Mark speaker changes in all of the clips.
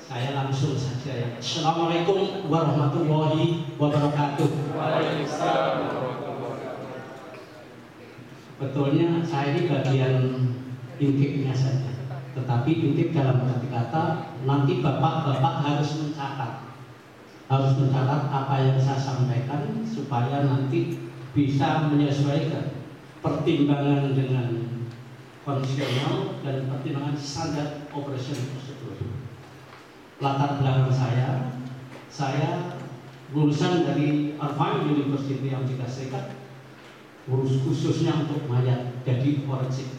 Speaker 1: Saya langsung saja ya. Assalamualaikum warahmatullahi wabarakatuh.
Speaker 2: Waalaikumsalam warahmatullahi wabarakatuh.
Speaker 1: Betulnya saya ini bagian intipnya saja. Tetapi intip dalam arti kata nanti bapak-bapak harus mencatat apa yang saya sampaikan supaya nanti bisa menyesuaikan pertimbangan dengan konvensional dan pertimbangan standar operation prosedur. Latar belakang saya lulusan dari Irvine University Amerika Serikat, khususnya untuk mayat, jadi forensik.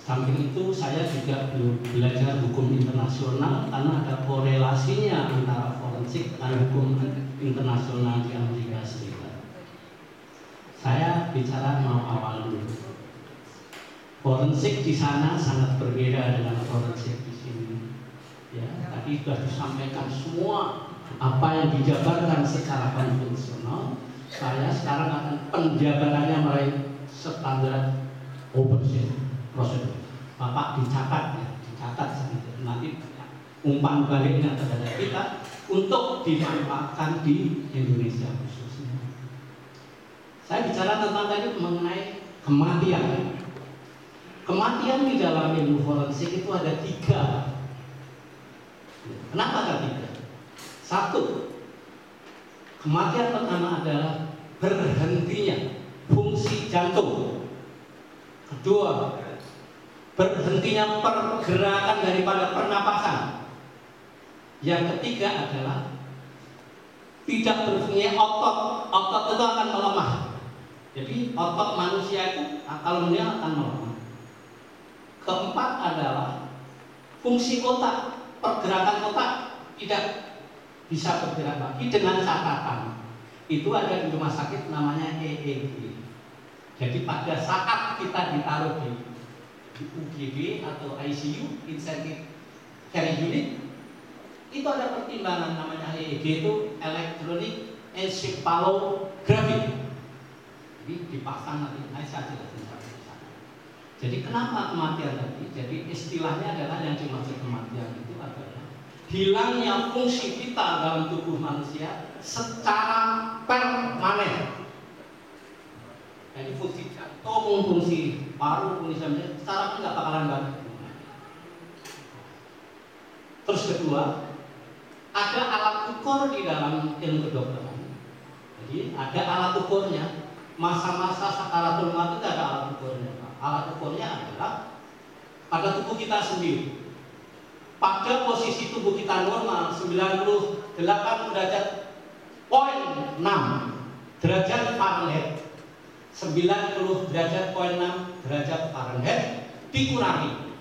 Speaker 1: Samping itu saya juga belajar hukum internasional karena ada korelasinya antara forensik dan hukum internasional di Amerika Serikat. Saya bicara mau awal dulu. Forensik di sana sangat berbeda dengan forensik di sini. Ya, tadi sudah disampaikan semua apa yang dijabarkan secara konvensional. Saya sekarang akan penjabarannya meraih standar operation prosedur. Bapak dicatat ya, dicatat nanti umpan baliknya kepada kita untuk dimanfaatkan di Indonesia khususnya. Saya bicara tentang tadi mengenai kematian. Kematian di dalam ilmu forensik itu ada 3. Kenapa ada 3? 1, kematian pertama adalah berhentinya fungsi jantung. Kedua, berhentinya pergerakan daripada pernapasan. Yang ketiga adalah tidak berfungsinya otot. Otot itu akan melemah. Jadi otot manusia itu akalnya akan melemah. Keempat adalah fungsi otak. Pergerakan otak tidak bisa bergerak lagi dengan catatan. Itu ada di rumah sakit namanya EEG. Jadi pada saat kita ditaruh di UGD atau ICU, Intensive Care Unit, itu ada pertimbangan namanya EEG, itu Electronic Encephalography. Jadi dipasang nanti, saya jelasin satu. Jadi kenapa kematian tadi? Jadi istilahnya adalah yang dimaksud kematian itu adalah hilangnya fungsi vital dalam tubuh manusia secara permanen. Jadi fungsi jantung, fungsi paru, fungsi secara nggak bakalan balik. Terus kedua, ada alat ukur di dalam ilmu kedokteran. Jadi ada alat ukurnya. Masa-masa sakaratul maut itu ada alat ukurnya. Alat ukurnya adalah pada tubuh kita sendiri. Pada posisi tubuh kita normal 98 derajat poin 6 derajat Fahrenheit, 90 derajat poin 6 derajat Fahrenheit dikurangi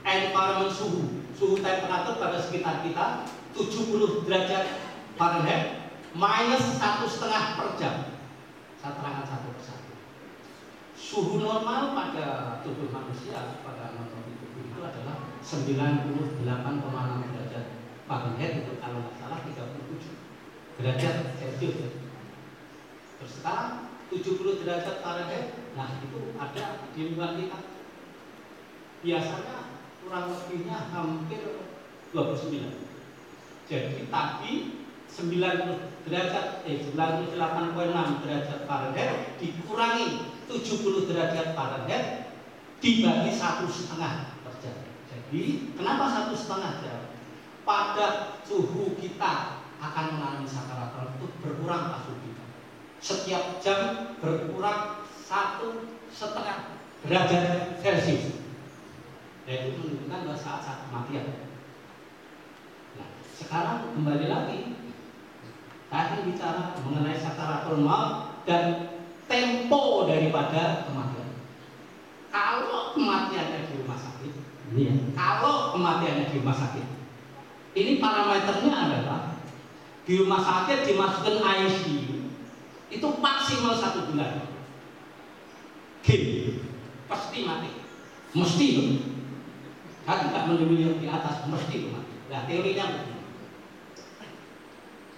Speaker 1: environment suhu temperatur pada sekitar kita 70 derajat Fahrenheit minus 1,5 per jam. Saya terangkan satu persatu. Suhu normal pada tubuh manusia, pada anatomi tubuh itu adalah 98,6 derajat Fahrenheit, itu kalau nggak salah 37 derajat Celcius. Terus sekarang 70 derajat Fahrenheit, nah itu ada di lingkungan kita. Biasanya kurang lebihnya hampir 29. Jadi tadi 98,6 derajat Fahrenheit dikurangi 70 derajat Fahrenheit dibagi 1,5 per jam. Jadi kenapa 1,5 jam? Pada suhu kita akan mengalami sakaratul itu berkurang suhu kita. Setiap jam berkurang 1,5 derajat Celcius. Dan itu menunjukkan saat kematian. Nah, sekarang kembali lagi. Tadi bicara mengenai sakaratul maut dan tempo daripada kematian. Kalau kematiannya di rumah sakit, kalau kematiannya di rumah sakit, ini parameternya adalah di rumah sakit dimasukkan ICU itu maksimal 1 bulan. Pasti mati, mesti loh. Kan tidak menurut di atas, mesti mati. Nah teorinya begini.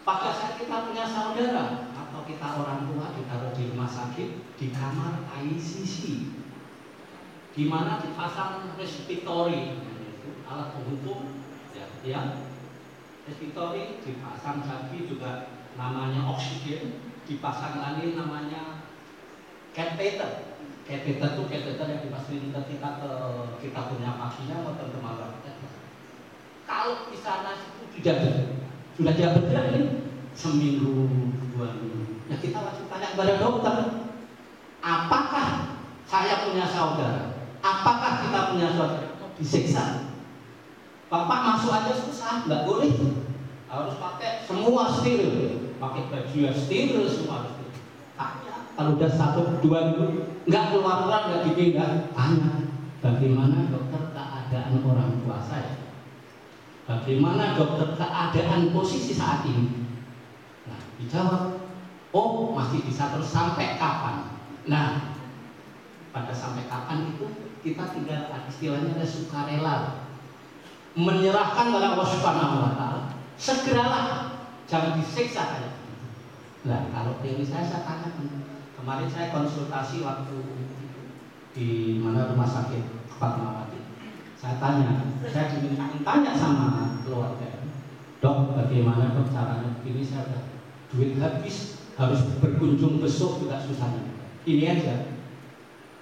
Speaker 1: Pada saat kita punya saudara atau kita orang tua ditaruh di rumah sakit di kamar ICC, di mana dipasang respiratory, alat penghukum ya. Respiratory dipasang lagi juga namanya oksigen, dipasang lagi namanya catheter. Catheter itu catheter yang dipasang kita punya kakinya atau teman-teman. Kalau di sana itu sudah tidak bergerak ini seminggu 2 minggu. Ya kita wajib tanya kepada dokter, apakah saya punya saudara? Apakah kita punya saudara? Disiksa. Bapak masuk aja susah, nggak boleh. Harus pakai semua steril, pakai baju yang steril semua harus steril. Tanya, kalau udah 1-2 minggu nggak keluar-keluar, nggak dipindah, tanya bagaimana dokter keadaan orang tua saya? Bagaimana dokter keadaan posisi saat ini? Nah, dijawab, oh masih bisa terus sampai kapan? Nah, pada sampai kapan itu kita tinggal istilahnya ada sukarela, menyerahkan kepada Allah Subhanahu wa Ta'ala. Segeralah, jangan disiksa kayak gitu. Nah, kalau ini saya tanyakan. Kemarin saya konsultasi waktu di mana rumah sakit Fatmawati. Saya diminta tanya sama keluarga, dok bagaimana dok caranya begini, saya udah duit habis, harus berkunjung besok juga susahnya. Ini aja,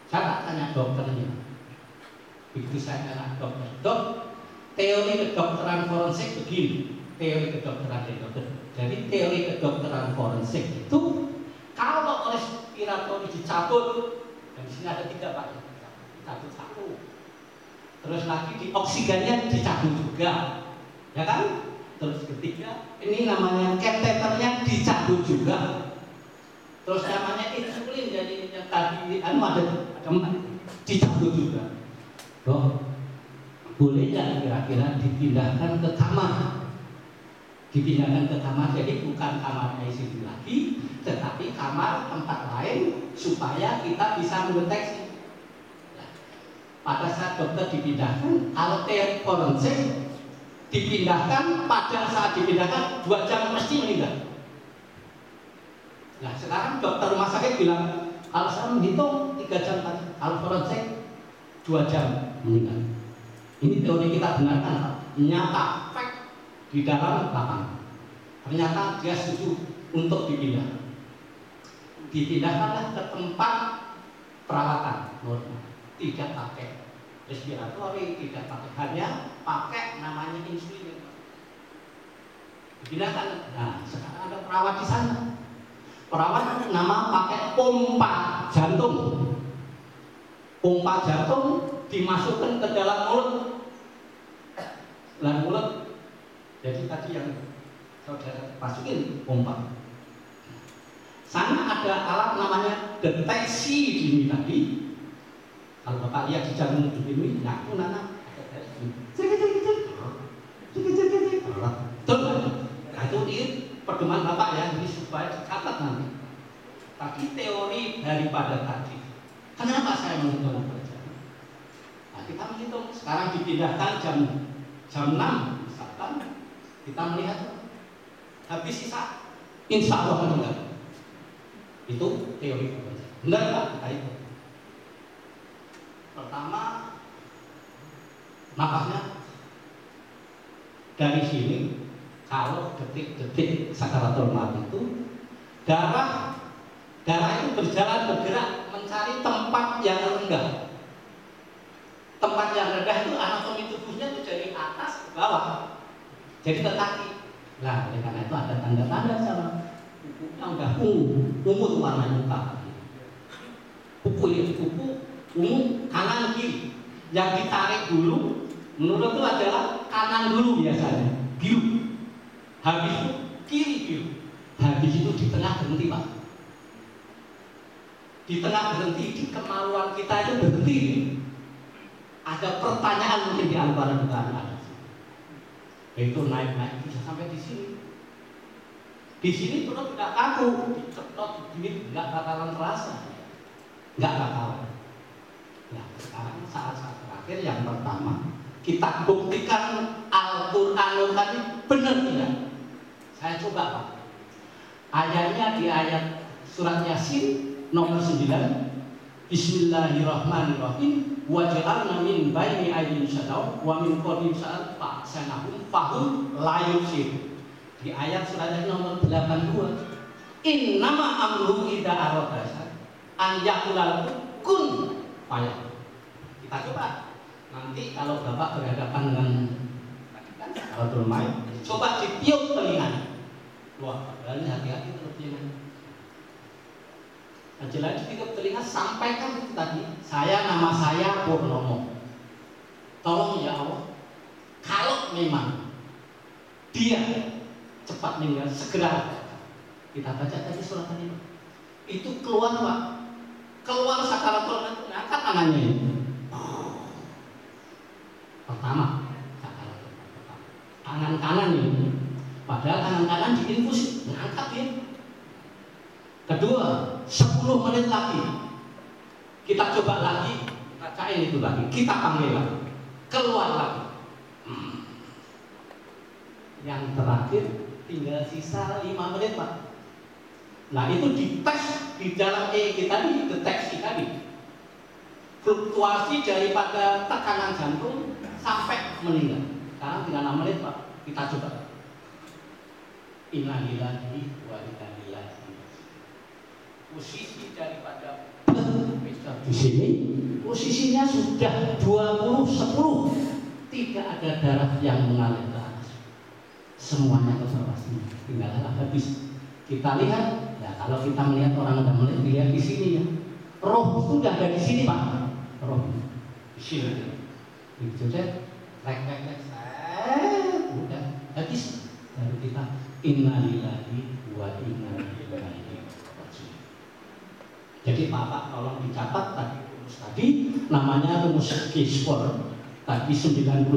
Speaker 1: saya tak tanya dokternya. Begitu saya tanya dokter, dok teori kedokteran forensik begini, teori kedokteran dokter. Jadi teori kedokteran forensik itu kalau respiratori dicabut, dan di sini ada 3 pak, dicabut 1. Terus lagi di oksigennya dicabut juga, ya kan? Terus ketiga, ini namanya kateternya dicabut juga. Terus namanya insulin, jadi yang tadi ada dicabut juga. Loh, boleh nggak kira-kira dipindahkan ke kamar? Dipindahkan ke kamar, jadi bukan kamar ICU lagi, tetapi kamar tempat lain supaya kita bisa mendeteksi. Pada saat dokter dipindahkan, kalau teori forensik dipindahkan, pada saat dipindahkan 2 jam mesti meninggal. Nah sekarang dokter rumah sakit bilang, kalau saya menghitung 3 jam tadi, kalau forensik 2 jam meninggal. Ini teori kita benarkan, nyata, fact di dalam lapangan. Ternyata dia setuju untuk dipindah. Dipindahkanlah ke tempat perawatan normal. Tidak pakai respiratori, tidak pakai, hanya pakai namanya insulin. Dipindahkan. Nah, sekarang ada perawat di sana. Perawat nama pakai pompa jantung. Pompa jantung dimasukkan ke dalam mulut. Jadi tadi yang saudara masukin pompa. Sana ada alat namanya deteksi dini tadi. Kalau Bapak lihat di jantung begini, ya aku nanam. Nah itu di pedoman Bapak ya, ini supaya dicatat nanti. Tadi teori daripada tadi. Kenapa saya menghitung perjalanan? Nah, kita menghitung. Sekarang dipindahkan jam 6, misalkan kita melihat habis sisa, insya Allah meninggal. Itu teori perjalanan. Benar Pak? Kita itu. Pertama, napasnya dari sini, kalau detik-detik sakaratul maut itu darah itu bergerak mencari tempat yang rendah. Tempat yang rendah itu anatomi tubuhnya itu dari atas ke bawah, jadi ke kaki. Nah, oleh karena itu ada tanda-tanda sama kukunya udah ungu tuh warnanya muka. Kuku ungu kanan kiri, yang ditarik dulu menurut itu adalah kanan dulu biasanya, biru. Habis itu kiri biru. Habis itu di tengah berhenti Pak. Di tengah berhenti, di kemaluan kita itu berhenti. Ada pertanyaan mungkin di antara kita ada. Itu naik bisa sampai di sini. Di sini perut tidak kaku, dicetot begini nggak bakalan terasa, nggak bakalan. Nah, sekarang saat-saat terakhir yang pertama kita buktikan Al-Quran tadi benar tidak? Saya coba Pak. Ayatnya di ayat surat Yasin nomor 9. Bismillahirrahmanirrahim. Wa ja'alna min baini aydihim saddaw wa min khalfihim saddaw fa'sanahum fahum la yubsirun. Di ayat surat nomor 82. Innama amru idza arada an yaqula kun fayakun. Kita coba nanti kalau Bapak berhadapan dengan kalau main, coba ditiup telinganya. Wah, berarti hati-hati terus telinganya. Nah, jelas ditiup telinga, sampaikan itu tadi. Nama saya Purnomo. Tolong ya Allah, kalau memang dia cepat meninggal, segera kita baca tadi surat tadi. Itu keluar Pak, keluar sakaratul maut, angkat tangannya ini. Pertama, tangan kanan ini, padahal tangan kanan diinfus, ngangkat ya. Kedua, 10 menit lagi, kita coba lagi, bacain itu lagi, kita panggil lagi, keluar lagi. Yang terakhir tinggal sisa 5 menit Pak. Nah itu dites di dalam EEG tadi, deteksi tadi, fluktuasi daripada tekanan jantung sampai meninggal. Sekarang tinggal 6 menit Pak, kita coba. Inna lillahi wa inna ilaihi raji'un. Posisi daripada di sini, posisinya sudah 20/10, tidak ada darah yang mengalir ke atas, semuanya ke bawah sini, tinggal habis. Kita lihat, ya kalau kita melihat orang udah melihat di sini ya, roh sudah ada di sini Pak, roh di sini, itu deh, rek, udah habis. Baru kita innalillahi wa inna ilaihi raji'un. Jadi Bapak tolong dicatat tadi namanya rumus Geiger tadi 98,6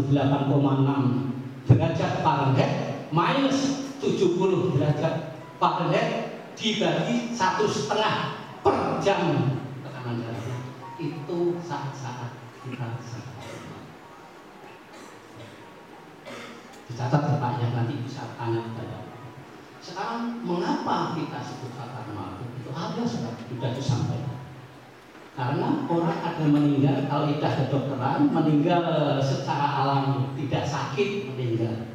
Speaker 1: derajat Fahrenheit minus 70 derajat Fahrenheit dibagi 1,5 per jam tekanan darahnya. Itu saat-saat kita dicatat ya Pak, yang nanti bisa tanya kepada. Sekarang mengapa kita sebut sakaratul maut? Itu ada sudah disampaikan. Karena orang ada meninggal, kalau idah kedokteran, meninggal secara alami, tidak sakit meninggal,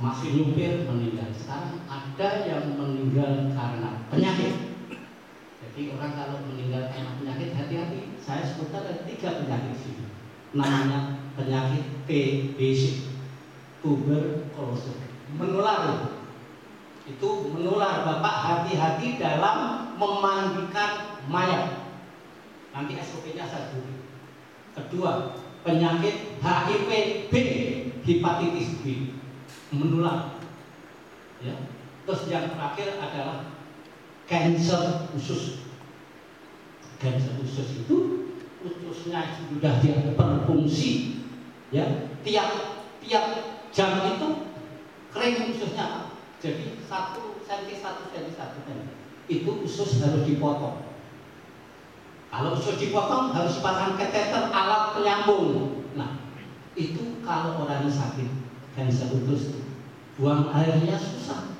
Speaker 1: masih nyupir meninggal. Sekarang ada yang meninggal karena penyakit. Jadi orang kalau meninggal karena penyakit, hati-hati. Saya sebutkan ada 3 penyakit sini. Namanya penyakit TBC, tuberkulosis, menular. Itu menular. Bapak hati-hati dalam memandikan mayat. Nanti SOP-nya saya beri. Kedua, penyakit HIV-B, hepatitis B, menular. Ya. Terus yang terakhir adalah kanker usus. Kanker usus itu ususnya sudah tidak berfungsi. Ya, tiap jam itu kering ususnya. Jadi 1 cm itu usus harus dipotong. Kalau usus dipotong harus dipasang kateter alat penyambung. Nah, itu kalau orang sakit kanker usus buang airnya susah.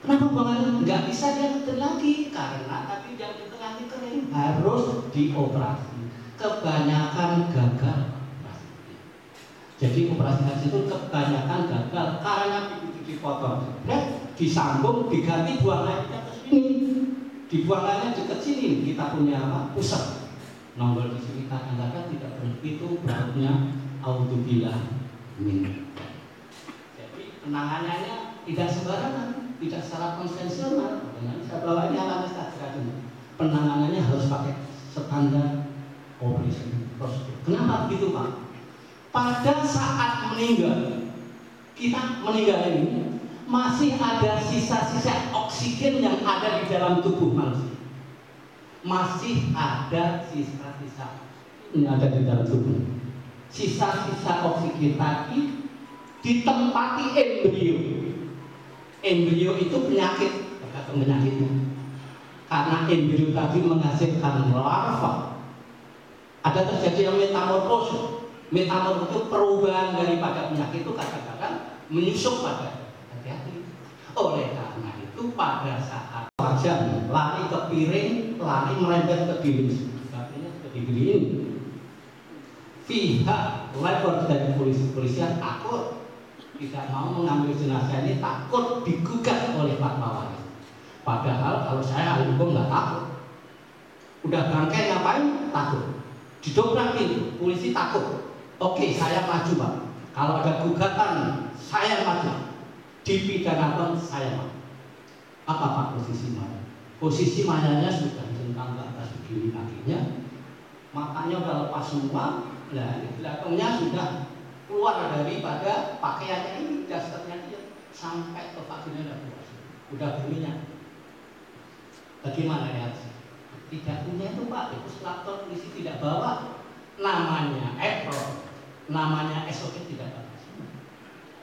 Speaker 1: Kenapa buang air? Nggak bisa diangkat lagi karena tadi yang di tengah ini kering, harus dioperasi. Kebanyakan gagal. Jadi operasi hati itu kebanyakan gagal karena begitu dipotong, disambung, diganti buang airnya ke sini, dibuang airnya dekat sini. Kita punya apa? Pusat. Nongol di sini kadang-kadang tidak berhenti, itu barunya auzubillah min. Jadi penanganannya tidak sembarangan, tidak secara konvensional. Dengan saya bawa ini alat anestesi. Penanganannya harus pakai standar operasi prosedur. Kenapa begitu Pak? Pada saat meninggal, kita meninggal ini masih ada sisa-sisa oksigen yang ada di dalam tubuh manusia. Masih ada sisa-sisa yang ada di dalam tubuh. Sisa-sisa oksigen tadi ditempati embrio. Embrio itu penyakit, tergantung penyakitnya. Karena embrio tadi menghasilkan larva. Ada terjadi yang metamorfosis. Metamorfosis itu perubahan daripada penyakit itu kadang-kadang menyusup pada hati-hati. Oleh karena itu pada saat tajam, lari ke piring, lari merembet ke dinding. Artinya ke dinding ini. Pihak lapor dari polisian takut, tidak mau mengambil jenazah ini, takut digugat oleh fatwa waris. Padahal kalau saya ahli hukum nggak takut. Udah bangkai ngapain? Takut. Didobrak pintu, polisi takut. Oke, saya maju Pak. Kalau ada gugatan, saya maju. Dipidanakan, saya maju. Apa Pak posisi mayat? Posisi mayatnya sudah centang ke atas begini kakinya, matanya udah lepas semua. Nah, di belakangnya sudah keluar daripada pakaiannya ini, dasternya dia sampai ke vagina udah bunyinya. Bagaimana ya? Tidak punya itu Pak, itu selaptop polisi tidak bawa, namanya apron, namanya SOP tidak bawa.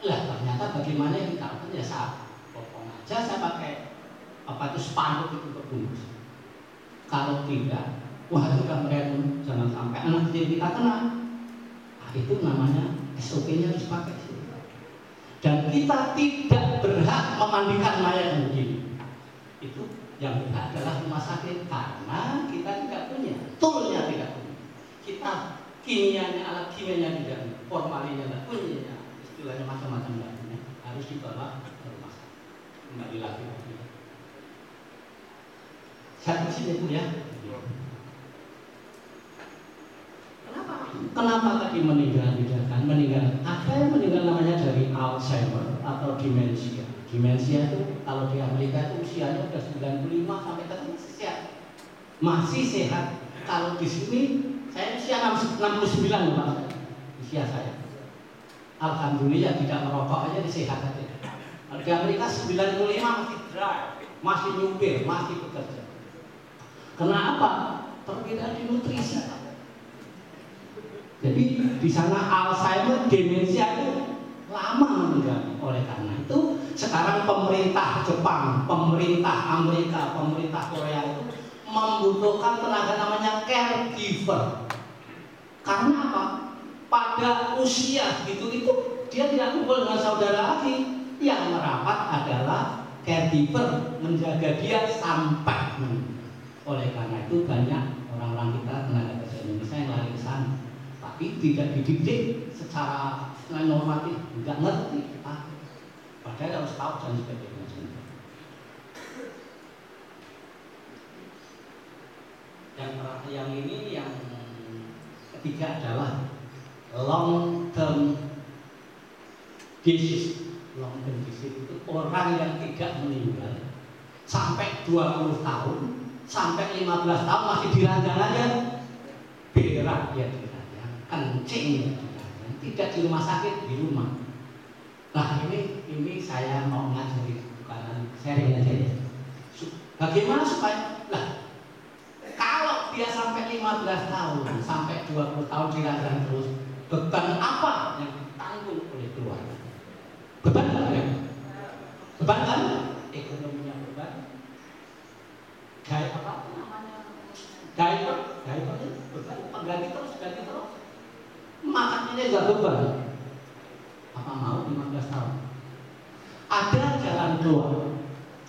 Speaker 1: Lah ternyata bagaimana kita lakukan ya saya potong aja, saya pakai apa itu spanduk itu kebungkus. Kalau tidak, wah itu kan keren, jangan sampai anak kecil kita kena. Nah, itu namanya SOP-nya harus pakai. Dan kita tidak berhak memandikan mayat begini. Itu yang berhak adalah rumah sakit karena kita tidak punya, toolnya tidak punya. Kita kimianya, alat kimianya tidak punya, formalinnya tidak punya, istilahnya macam-macam tidak punya. Harus dibawa ke rumah sakit. Kembali lagi. Satu sini Bu ya. Kenapa tadi meninggal? Ada yang meninggal namanya dari Alzheimer atau demensia. Demensia itu kalau di Amerika itu usianya sudah 95 sampai ke sehat. Masih sehat. Kalau di sini saya usia 69 Pak. Usia saya. Alhamdulillah tidak merokok aja sehat aja. Kalau di Amerika 95 masih drive, masih nyupir, masih bekerja. Kenapa? Perbedaan di nutrisi. Jadi di sana Alzheimer, demensia itu lama meninggal. Oleh karena itu sekarang pemerintah Jepang, pemerintah Amerika, pemerintah Korea itu membutuhkan tenaga namanya caregiver. Karena apa? Pada usia itu dia tidak kumpul dengan saudara lagi. Yang merapat adalah caregiver, menjaga dia sampai. Oleh karena itu banyak orang-orang kita tenaga kerja Indonesia yang lari ke sana. Tapi tidak dididik secara normatif, tidak ngerti. Padahal harus tahu dan sebagainya. Yang ini yang ketiga adalah long term disease. Long term disease itu orang yang tidak meninggal sampai 20 tahun, sampai 15 tahun masih diranjang aja, berak ya diranjang, kencing ya diranjang, tidak di rumah sakit, di rumah. Nah ini saya mau ngajari, bukan sharing aja ya. Bagaimana supaya kalau dia sampai 15 tahun, sampai 20 tahun diranjang terus, beban apa yang ditanggung oleh keluarga? Beban kan? Beban kan? Ekonominya beban. Gaya apa namanya? Gaya beban, pengganti terus. Makannya juga beban. Apa mau 15 tahun? Ada jalan keluar.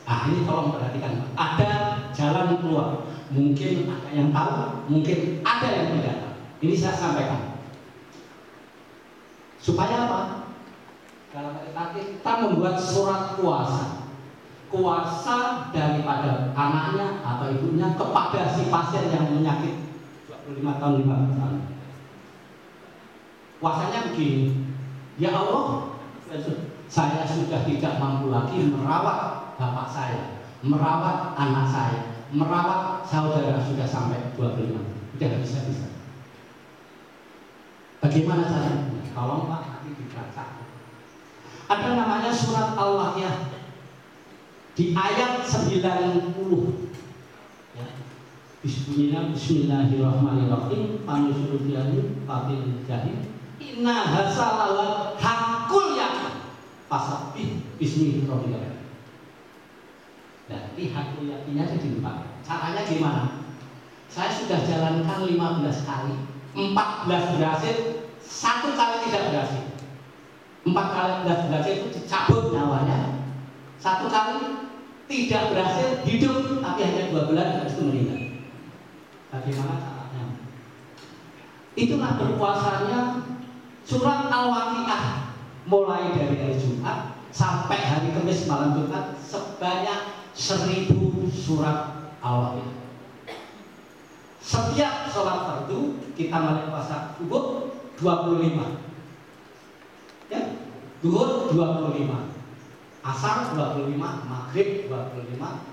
Speaker 1: Ini tolong perhatikan. Ada jalan keluar. Mungkin ada yang tahu, mungkin ada yang tidak tahu. Ini saya sampaikan. Supaya apa? Dalam kita membuat surat kuasa daripada anaknya atau ibunya kepada si pasien yang menyakit 25 tahun 15 tahun. Kuasanya begini, ya Allah, saya sudah tidak mampu lagi merawat bapak saya, merawat anak saya, merawat saudara sudah sampai 25, sudah bisa. Bagaimana caranya? Tolong Pak, nanti dibaca. Ada namanya surat Al-Waqiah di ayat 90 ya. Bismillahirrahmanirrahim. Panusul jahil fatil jahil inna hasalawat hakul yakin fasabih bismillahirrahmanirrahim. Jadi hakul yakinnya ada di 4. Caranya gimana? Saya sudah jalankan 15 kali, 14 berhasil, 1 kali tidak berhasil. 4 kali berhasil itu dicabut nyawanya, 1 kali tidak berhasil hidup, tapi hanya 2 bulan habis itu meninggal. Bagaimana caranya? Itulah berpuasanya surat Al-Waqiah, mulai dari hari Jumat sampai hari Kamis malam Jumat sebanyak 1000 surat Al-Waqiah. Setiap sholat fardu kita mulai puasa subuh 25, ya, zuhur 25, asar 25, maghrib 25,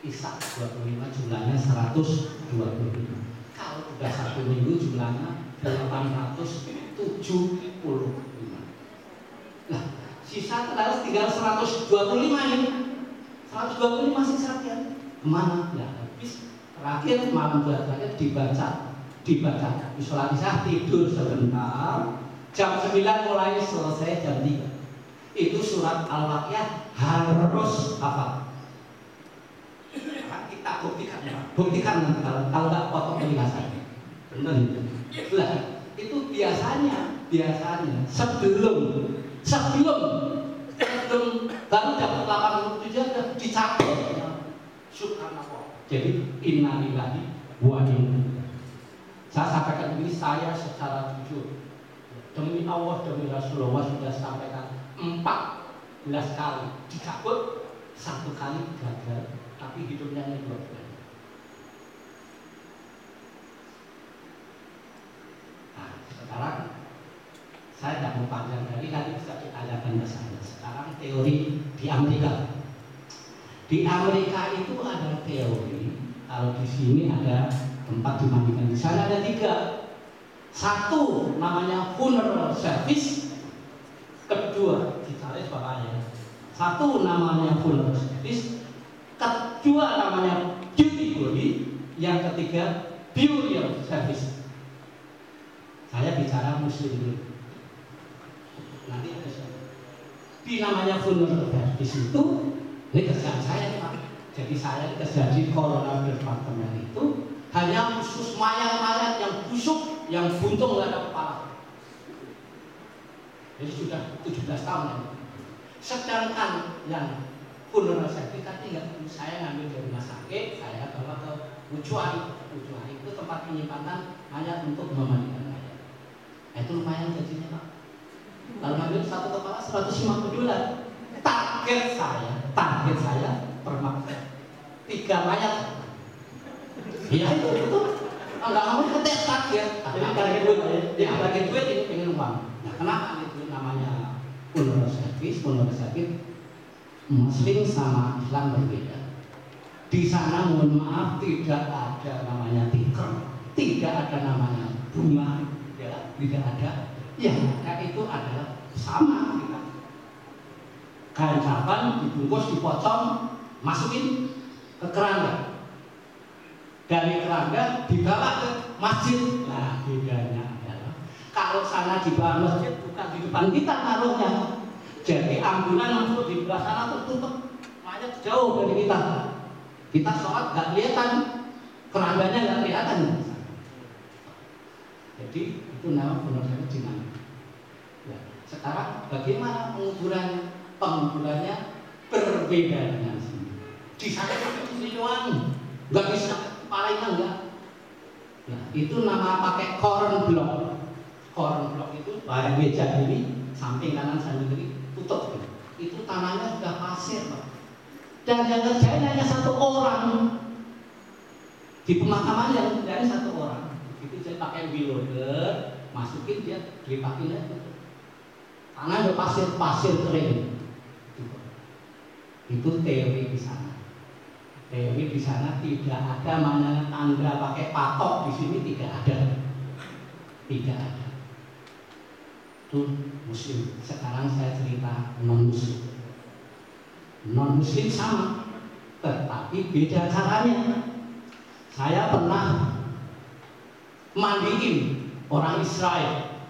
Speaker 1: isya 25, jumlahnya 125. Kalau sudah 1 minggu jumlahnya 875. Nah, sisa tinggal 125 ini. 125 sisa ya. Kemana? Ya habis. Terakhir malam terakhir dibaca di sholat isya, tidur sebentar, jam 9 mulai selesai jam 3. Itu surat Al-Waqiah harus hafal. Kita buktikan nanti kalau nggak potong telinga saya. Benar itu. Nah, itu biasanya sebelum baru dapat 87 sudah dicabut. Subhanallah. Jadi innalillahi wa inna. Saya sampaikan ini, saya secara jujur demi Allah, demi Rasulullah sudah sampaikan 14 kali dicabut, 1 kali gagal, tapi hidupnya hanya 2 bulan. Nah, sekarang saya tidak mau panjang dari nanti bisa ditanyakan ke saya. Sekarang teori di Amerika. Di Amerika itu ada teori, kalau di sini ada tempat dimandikan, di sana ada 3. 1 namanya funeral service, kedua ditarik bapaknya. 1 namanya funeral service, kedua namanya duty body, yang ketiga burial service. Saya bicara muslim dulu. Nanti ada saya. Di namanya funeral service itu, ini kerjaan saya Pak. Jadi saya kerja di coroner departemen itu hanya khusus mayat-mayat yang busuk, yang buntung nggak ada kepala. Jadi sudah 17 tahun ya. Sedangkan yang funeral service tadi saya ngambil dari rumah sakit, saya bawa ke Ucuai. Ucuai itu tempat penyimpanan mayat untuk memandikan mayat. Itu lumayan gajinya Pak. Kalau ngambil 1 kepala $150. Target saya per malam 3 mayat. Ya itu nggak mau ketes target. Jadi target duit ini pengen uang. Nah, kenapa itu namanya funeral service? Funeral service Muslim sama Islam berbeda. Di sana mohon maaf tidak ada namanya tikar, tidak ada namanya bunga, ya, tidak ada. Ya, itu adalah sama kita. Kain kafan dibungkus, dipotong, masukin ke keranda. Dari keranda dibawa ke masjid. Nah, bedanya adalah kalau sana dibawa masjid bukan di depan kita naruhnya. Jadi ambulan masuk di belah sana tertutup, mayat jauh dari kita. Kita sholat nggak kelihatan, kerandanya nggak kelihatan. Jadi itu nama benar-benar dinamik. Ya, sekarang bagaimana penguburannya? Penguburannya berbeda dengan sini. Di sana itu doang, nggak bisa kepalanya enggak. Nah, itu nama pakai corn block. Corn block itu barang meja ini, samping kanan samping kiri tutup. Itu tanahnya sudah pasir Pak. Dan yang kerjain hanya 1 orang. Di pemakaman yang dari 1 orang. Itu saya pakai wheel loader, masukin dia dipakai aja. Tanah udah pasir kering. Itu teori di sana. Teori di sana tidak ada mana tanda pakai patok, di sini tidak ada. Tidak ada. Itu muslim. Sekarang saya cerita non muslim. Non muslim sama, tetapi beda caranya. Saya pernah mandiin orang Israel.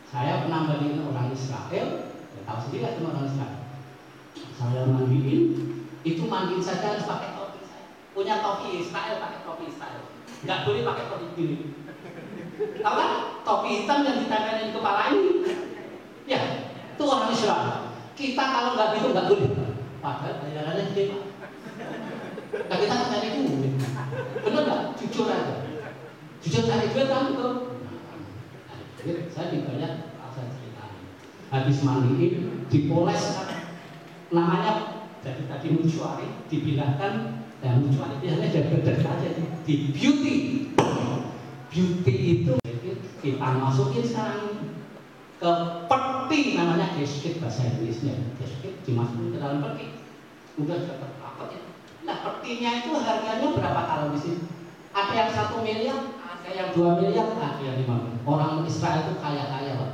Speaker 1: Saya pernah mandiin orang Israel. Ya, tahu sendiri kan orang Israel. Saya mandiin, itu mandiin saja harus pakai topi saya. Punya topi Israel, pakai topi Israel. Nggak boleh pakai topi gini. Tahu kan? Topi hitam yang ditempelin di kepala ini. Ya, itu orang Israel. Kita kalau nggak gitu nggak boleh. padahal bayarannya gede Pak. Nah, kita kan cari duit, bener nggak? Jujur aja, jujur cari duit kan itu. Saya dibayar, saya ceritain. Habis mandiin, dipoles kan, namanya jadi tadi mucuari, dipindahkan. Nah, mucuari biasanya jadi beda aja di beauty. Beauty itu kita masukin sekarang ke peti, namanya gasket bahasa Inggrisnya. Gasket dimasukin ke dalam peti, udah dapat rapatnya. Nah, petinya itu harganya berapa kalau di sini? Ada yang 1 miliar, ada yang 2 miliar, ada yang 5 miliar. Orang Israel itu kaya-kaya Pak.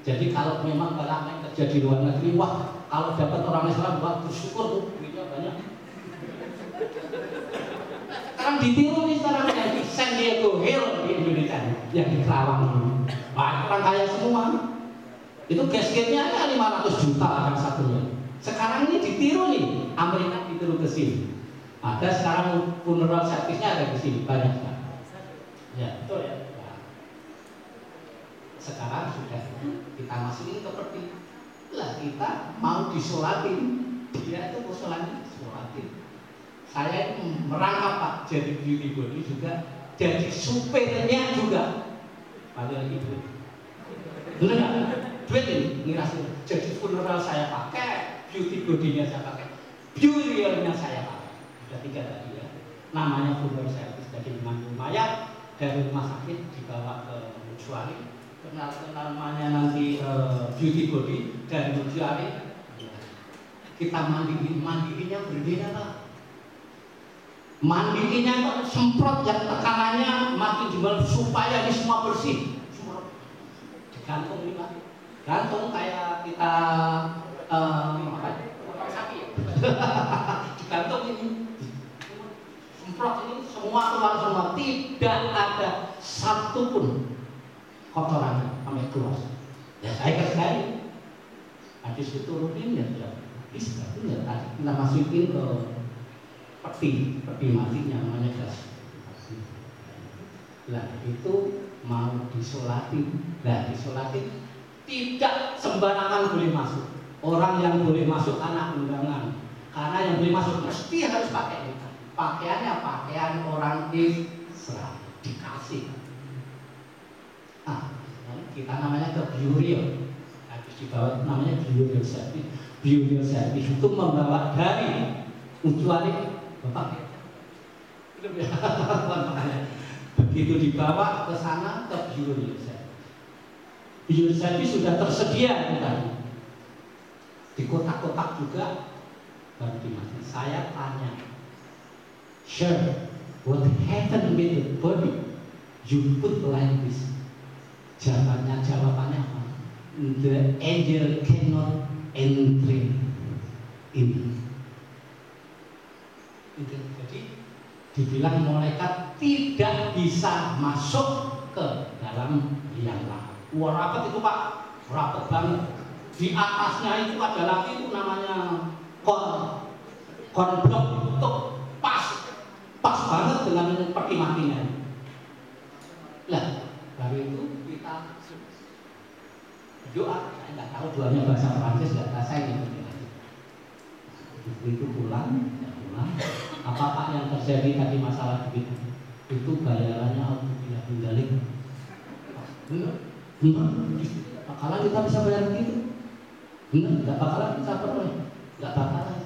Speaker 1: Jadi kalau memang barang yang kerja di luar negeri, wah kalau dapat orang Israel, wah bersyukur tuh duitnya banyak. Sekarang ditiru nih sekarang yang di San Diego Hill di Indonesia, yang di Kerawang. Wah, orang kaya semua. Itu gasketnya ada 500 juta yang satunya. Sekarang ini ditiru nih, Amerika ditiru ke sini. Ada sekarang funeral service-nya ada di sini banyak kan? Ya betul ya. Nah, sekarang sudah kita masukin ke peti. Lah kita mau disolatin, dia itu mau solatin. Saya merangkap Pak jadi beauty body juga, jadi supirnya juga. Padahal itu bener nggak? Duit ini ngirasin. Jadi funeral saya pakai, beauty body-nya saya pakai, burial-nya saya pakai. Sudah 3 tadi ya. Namanya funeral service, jadi mengambil mayat dari rumah sakit dibawa ke mucuari. Kenal namanya nanti beauty body dari mucuari. Kita mandiinnya berbeda Pak. Mandiinnya itu semprot yang tekanannya makin jumlah supaya ini semua bersih. Semprot. Digantung ini Pak. Gantung kayak kita potong sapi ya. Digantung ini. Semprot ini semua keluar semua, tidak ada satu pun kotoran sampai keluar. Ya saya kasih. Habis itu rutin ya bisa ya tadi kita masukin ke peti matinya namanya gas. Lah itu mau disolatin, disolatin tidak sembarangan boleh masuk. Orang yang boleh masuk anak undangan, karena yang boleh masuk mesti harus pakai pakaiannya pakaian orang Israel dikasih. Nah, kita namanya ke burial, habis dibawa namanya burial service. Burial service itu membawa dari mucuari Bapak, begitu dibawa ke sana ke burial service. Burial service sudah tersedia kan? Di kotak-kotak juga baru dimasukin. Saya tanya, sure, what happened with the body? You put like this. Jawabannya apa? The angel cannot enter in. Jadi dibilang malaikat tidak bisa masuk ke dalam liang lahat. Wah rapat itu Pak, rapat banget. Di atasnya itu ada lagi itu namanya konblok itu pas banget dengan peti matinya. Lah dari itu kita doa, saya nggak tahu doanya bahasa Prancis, nggak tahu saya gitu. Itu pulang. Apa Pak yang terjadi tadi masalah duit itu bayarannya alhamdulillah balik. Benar, bakalan kita bisa bayar begitu. Benar, nggak bakalan kita peroleh, nggak bakalan.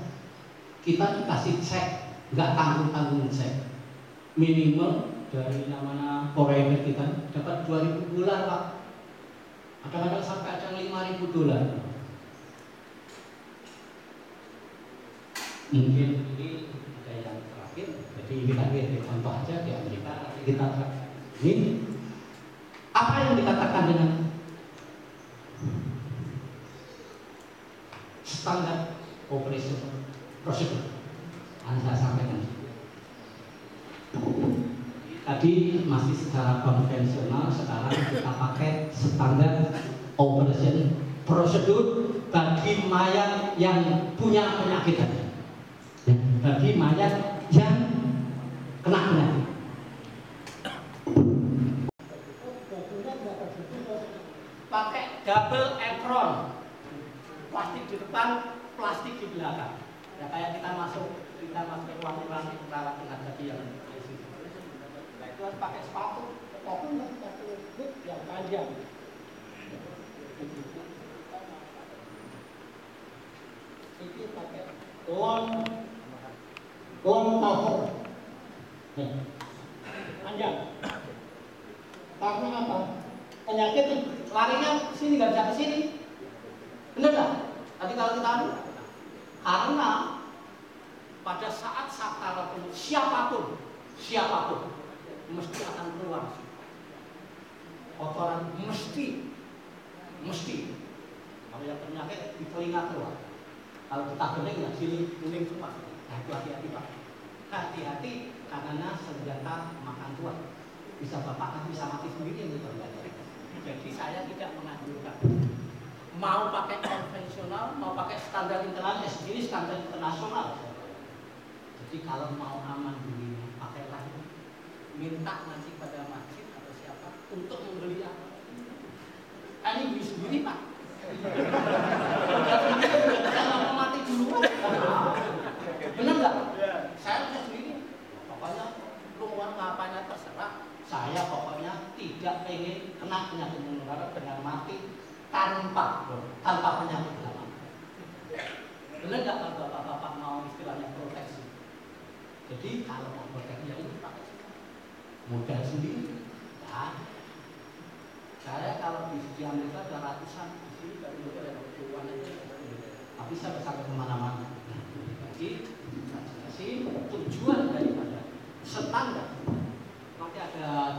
Speaker 1: Kita dikasih cek, nggak tanggung cek. Minimal dari namanya foreigner kita dapat $2.000 Pak. Kadang-kadang sampai ada $5.000. Mungkin ini ada yang terakhir, jadi ini tadi contoh aja di Amerika. Kita ini apa yang dikatakan dengan standar operation procedure? Saya sampaikan. Tadi masih secara konvensional, sekarang kita pakai standar operation prosedur bagi mayat yang punya penyakit tadi. Bagi mayat yang kena penyakit. Pakai double apron, plastik di depan, plastik di belakang. Ya kayak kita masuk ke ruang perawat dengan tadi yang ICU. Nah itu harus pakai sepatu, sepatu yang panjang. Itu pakai long cover. Panjang. Karena apa? Penyakit larinya sini nggak bisa ke sini. Benar nggak? Tadi kalau kita karena pada saat sakaratul siapapun mesti akan keluar kotoran, mesti kalau yang penyakit di telinga keluar, kalau kita bening ya sini kuning semua. Nah, itu hati-hati Pak, hati-hati karena senjata makan tua bisa bapak bisa mati sendiri gitu. Jadi saya tidak menganjurkan mau pakai konvensional, mau pakai standar internasional, sendiri standar internasional. Jadi kalau mau aman dirinya, pakailah minta nanti pada masjid atau siapa untuk membeli apa. Ini beli sendiri Pak. Jangan mau mati dulu. Benar nggak? Saya punya sendiri. Pokoknya lu mau ngapain terserah. Saya pokoknya tidak pengen kena penyakit menular dengan mati tanpa penyakit lama. Benar nggak kalau bapak-bapak mau istilahnya proteksi? Jadi kalau mau proteksi ya ini pakai modal sendiri. Nah, saya kalau di Amerika ada ratusan, di sini dari modal yang puluhan itu, tapi saya sampai kemana-mana. Jadi kasih tujuan daripada standar. Nanti ada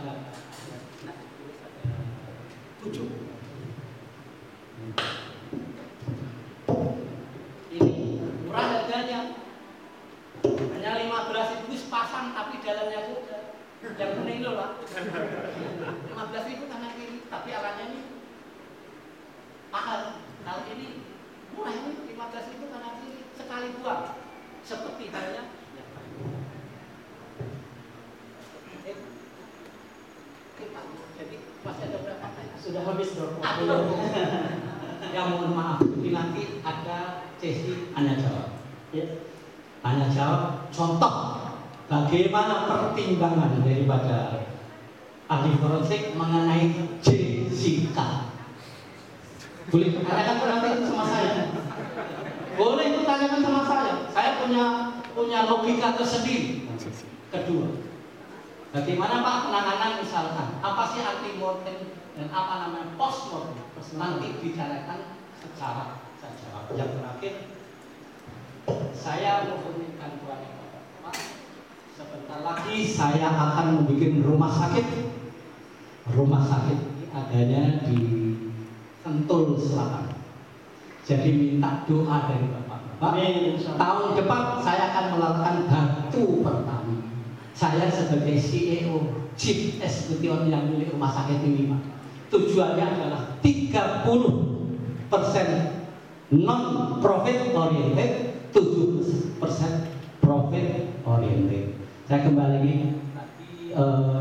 Speaker 1: 7. Ini murah harganya, hanya 15.000 sepasang, tapi dalamnya itu yang kuning loh Pak. 15.000 kanan kiri, tapi alatnya ini mahal. Kalau ini murah, ini 15.000 kanan kiri sekali buang, seperti halnya. Jadi masih ada berapa? Sudah habis dong. Ya mohon maaf, ini nanti ada sesi hanya jawab. Ya. Hanya jawab contoh bagaimana pertimbangan daripada ahli forensik mengenai Jessica. Boleh tanyakan nanti sama saya. Boleh itu tanyakan sama saya. Saya punya logika tersendiri. Kedua, bagaimana Pak penanganan misalkan apa sih anti-mortem dan apa namanya post-mortem? Nanti bicarakan secara saja. Yang terakhir, saya menginginkan kepada Bapak, sebentar lagi saya akan membuat rumah sakit. Rumah sakit ini adanya di Sentul Selatan. Jadi minta doa dari Bapak. Tahun depan saya akan melakukan batu pertama. Saya sebagai CEO, Chief Executive yang milik rumah sakit ini Pak. Tujuannya adalah 30% non-profit oriented, 7% profit oriented. Saya kembali lagi tadi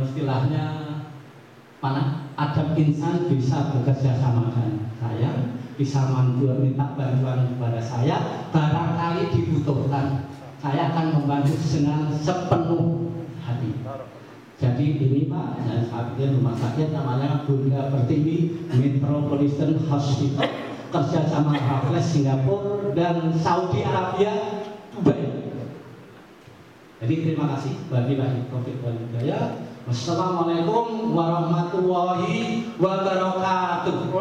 Speaker 1: istilahnya mana Adam Insan bisa bekerja sama dengan saya, bisa minta bantuan kepada saya, barangkali dibutuhkan, saya akan membantu dengan sepenuh hati. Jadi ini Pak, saya sampaikan rumah sakit namanya Bunda Pertiwi Metropolitan Hospital, kerjasama Raffles Singapura dan Saudi Arabia Dubai. Jadi terima kasih bagi Taufik wal Hidayah. Wassalamualaikum warahmatullahi wabarakatuh.